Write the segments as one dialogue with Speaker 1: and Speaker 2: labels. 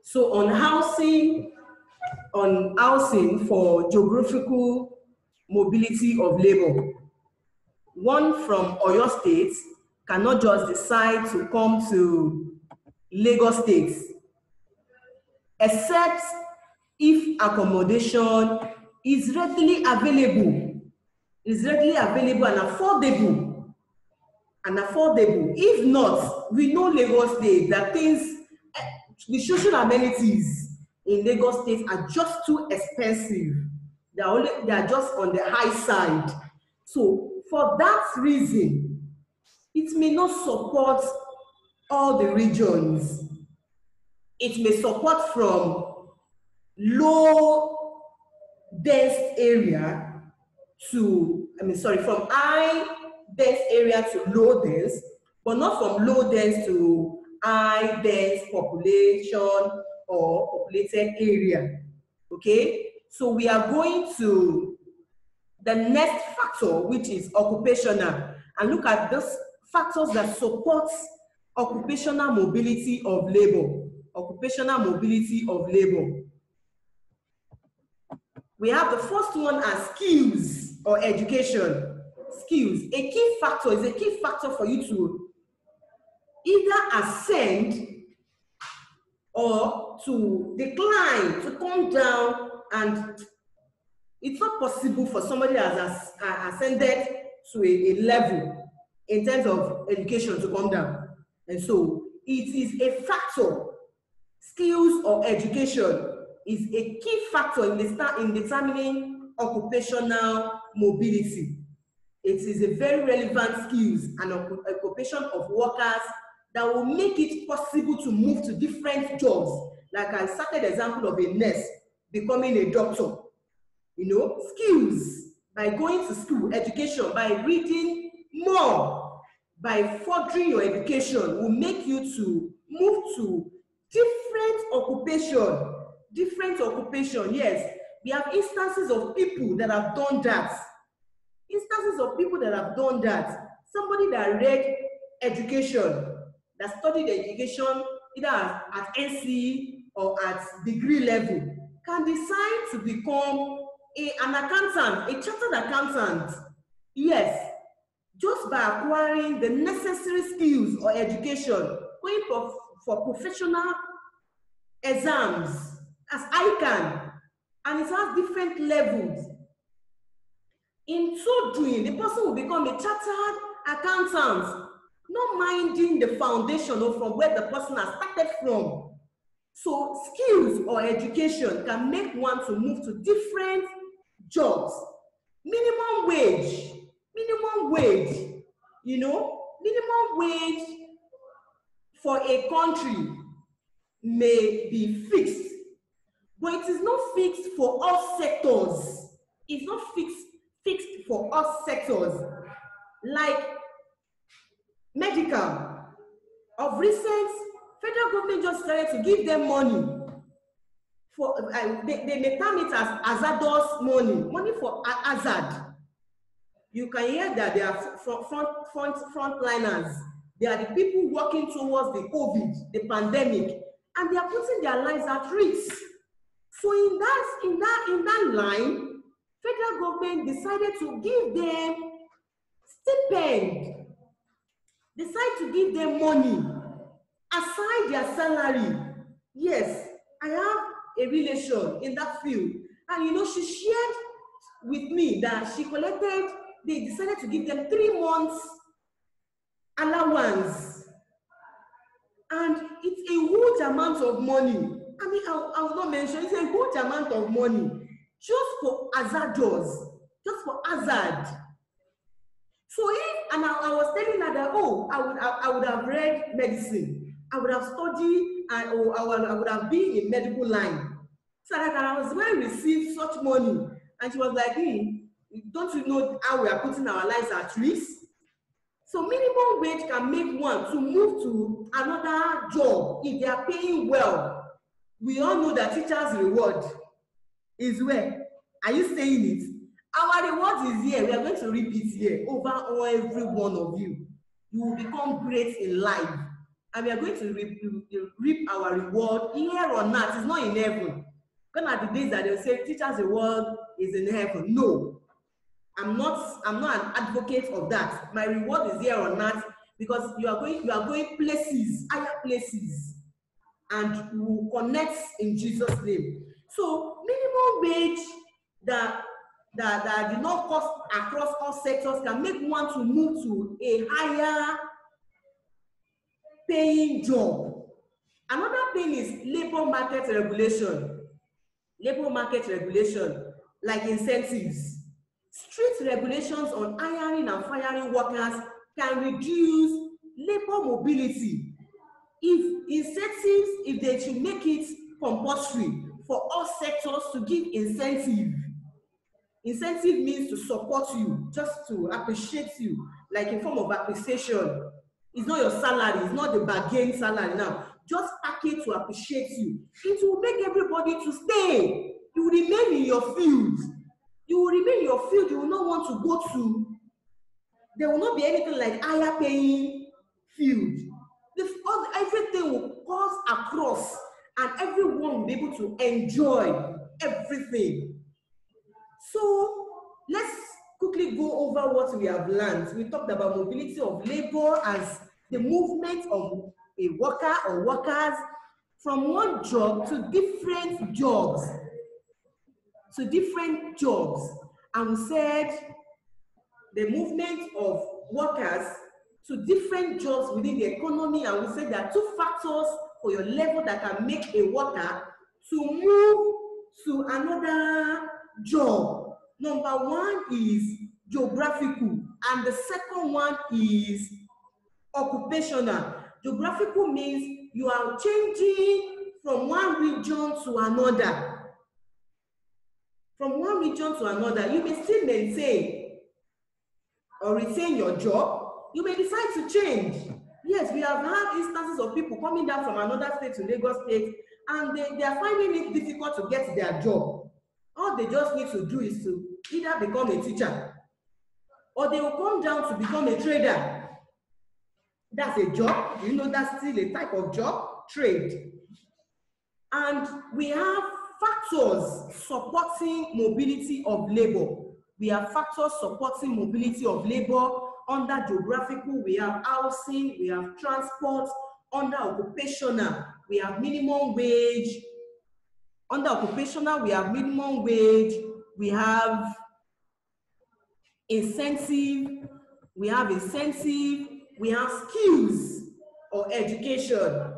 Speaker 1: So on housing for geographical mobility of labor, one from Oyo State cannot just decide to come to Lagos State, except if accommodation is readily available, and affordable. If not, we know Lagos State that the social amenities in Lagos State are just too expensive. They are just on the high side. So for that reason, it may not support all the regions. It may support from low dense area from high dense area to low dense, but not from low dense to high dense population or populated area. Okay, so we are going to the next factor, which is occupational, and look at those factors that support occupational mobility of labor. Occupational mobility of labor. We have the first one as skills or education. Skills. A key factor is a key factor for you to either ascend or to decline, to come down, and it's not possible for somebody that has ascended to a level in terms of education to come down. And so it is a factor. Skills or education is a key factor in determining occupational mobility. It is a very relevant skills and occupation of workers that will make it possible to move to different jobs. Like I cited the example of a nurse becoming a doctor. You know, skills, by going to school, education, by reading more, by furthering your education, will make you to move to different occupation. Yes, we have instances of people that have done that. Somebody that read education, that studied education either at NC or at degree level, can decide to become an accountant, a chartered accountant. Yes, just by acquiring the necessary skills or education, going for professional exams as ICANN, and it has different levels. In so doing, the person will become a chartered accountant, not minding the foundation or from where the person has started from. So skills or education can make one to move to different jobs. Minimum wage, you know, minimum wage for a country may be fixed, but it is not fixed for all sectors. It's not fixed for all sectors. Like medical, of recent, federal government just started to give them money for, they may term it as hazardous money for hazard. You can hear that they are frontliners. They are the people working towards the COVID, the pandemic, and they are putting their lives at risk. So in that line, federal government decided to give them stipend, decide to give them money aside their salary. Yes, I have a relation in that field, and you know, she shared with me that she collected, they decided to give them 3 months allowance, and it's a huge amount of money. I mean, I will not mention, it's a huge amount of money just for hazardous, just for hazard. So if, and I was telling her that, oh, I would have read medicine, I would have studied, and I would have been in medical line, so that I was going to receive such money. And she was like, don't you know how we are putting our lives at risk? So minimum wage can make one to move to another job if they are paying well. We all know that teachers' reward is where? Are you saying it? Our reward is here. We are going to repeat here over every one of you. You will become great in life. and we are going to reap our reward here on earth. It's not in heaven. Gone are the days that they'll say teachers' reward is in heaven. No, I'm not an advocate of that. My reward is here on earth, because you are going places, higher places, and we will connect in Jesus' name. So minimum wage that did not cost across all sectors can make one to move to a higher paying job. Another thing is labor market regulation. Labor market regulation, like incentives. Strict regulations on hiring and firing workers can reduce labor mobility. If they should make it compulsory for all sectors to give incentive. Incentive means to support you, just to appreciate you, like in form of appreciation. It's not your salary, it's not the bargain salary now. Just package to appreciate you. It will make everybody to stay. You will remain in your field. You will remain in your field. You will not want to go to. There will not be anything like higher paying field. Everything will cost across, and everyone will be able to enjoy everything. So let's quickly go over what we have learned. We talked about mobility of labor as the movement of a worker or workers from one job to different jobs. And we said the movement of workers to different jobs within the economy, and we said there are two factors for your level that can make a worker to move to another job. Number one is geographical, and the second one is occupational. Geographical means you are changing from one region to another. From one region to another, you may still maintain or retain your job. You may decide to change. Yes, we have had instances of people coming down from another state to Lagos State, and they are finding it difficult to get their job. All they just need to do is to either become a teacher, or they will come down to become a trader. That's a job. You know, that's still a type of job, trade. And we have factors supporting mobility of labor. We have factors supporting mobility of labor. Under geographical, we have housing, we have transport. Under occupational, we have minimum wage. Under occupational, we have minimum wage, we have incentive, we have skills or education.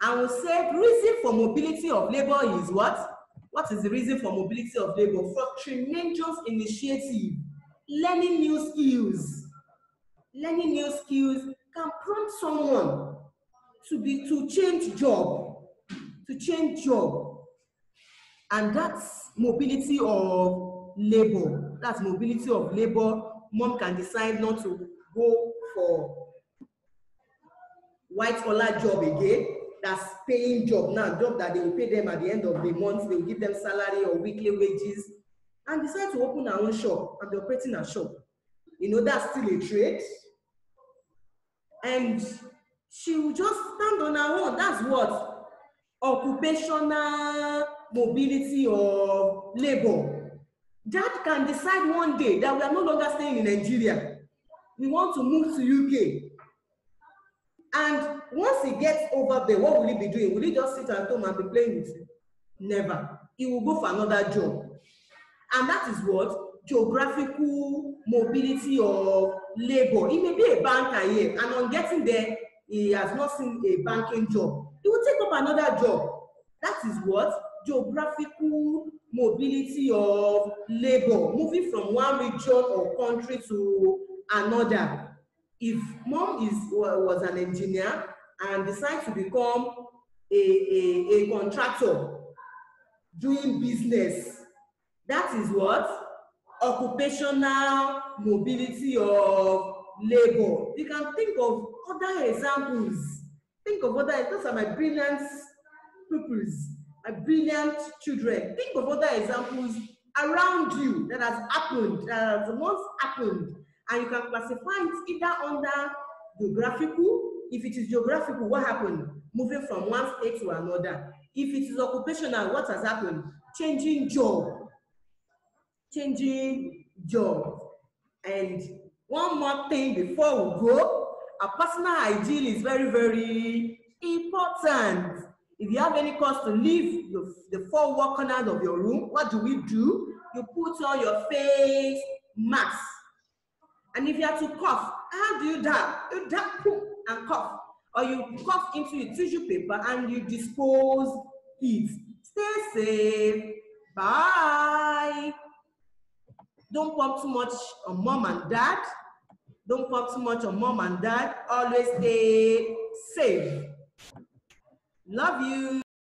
Speaker 1: And we said reason for mobility of labor is what? What is the reason for mobility of labor? For tremendous initiative, learning new skills. Learning new skills can prompt someone to change job, and that's mobility of labor. That's mobility of labor. Mom can decide not to go for white collar job again. That's paying job now, job that they will pay them at the end of the month. They will give them salary or weekly wages, and decide to open her own shop and be operating a shop. You know, that's still a trade. And she will just stand on her own. That's what? Occupational mobility of labor. Dad can decide one day that we are no longer staying in Nigeria. We want to move to UK. And once he gets over there, what will he be doing? Will he just sit at home and be playing with you? Never. He will go for another job. And that is what? Geographical mobility of labor. He may be a banker here, and on getting there, he has not seen a banking job. He will take up another job. That is what? Geographical mobility of labor, moving from one region or country to another. If mom was an engineer and decides to become a contractor doing business, that is what? Occupational mobility of labor. You can think of other examples. Those are my brilliant pupils, my brilliant children. Think of other examples around you that has happened, that has once happened, and you can classify it either under geographical If it is geographical, what happened? Moving from one state to another. If it is occupational, what has happened? Changing job. Changing job. And one more thing before we go, a personal hygiene is very, very important. If you have any cause to leave the four wall corners of your room, what do? You put on your face mask. And if you have to cough, how do you dab? You dab, poop, and cough. Or you cough into a tissue paper and you dispose it. Stay safe. Bye. Don't pump too much on mom and dad. Don't pump too much on mom and dad. Always stay safe. Love you.